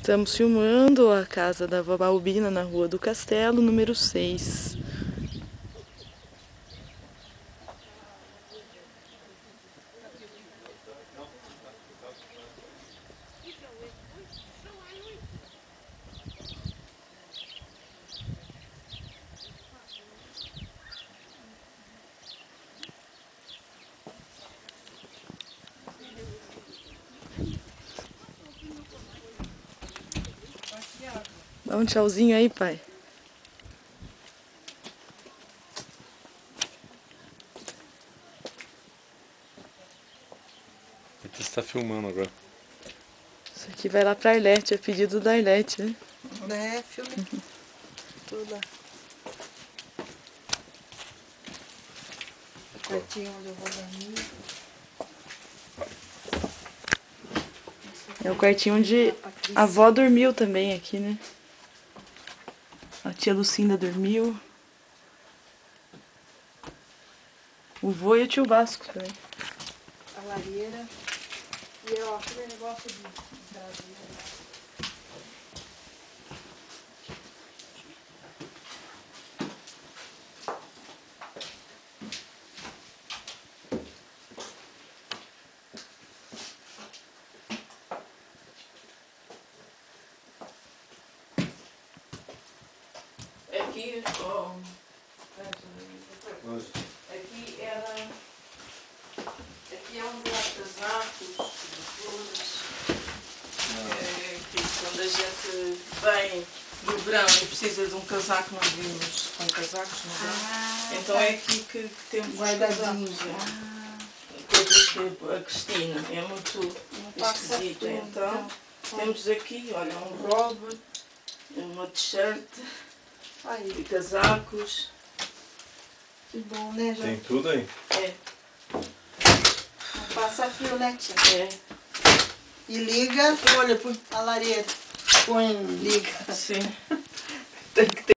Estamos filmando a casa da vovó Albina na Rua do Castelo, número 6. Dá um tchauzinho aí, pai. Você está filmando agora. Isso aqui vai lá pra Arlete, é pedido da Arlete, né? É, filme. Tudo lá. O quartinho onde eu vou dormir. É o quartinho onde a avó dormiu também aqui, né? A tia Lucinda dormiu. O vô e o tio Vasco também. A lareira. E ó, aquele negócio de Brasília. Aqui, ó. Aqui era. Aqui é um lugar de casacos, de flores. Que quando a gente vem no verão e precisa de um casaco, nós vimos com casacos no verão. Então é aqui que temos os casacos. Coisas que a Cristina é muito esquisita. Então temos aqui, olha, um robe, uma t-shirt e casacos. Que bom, né, João? Tem tudo aí? É. Não passa frio, né, tia? É. E liga, olha, a lareira. Põe, liga. Sim. Tem que ter.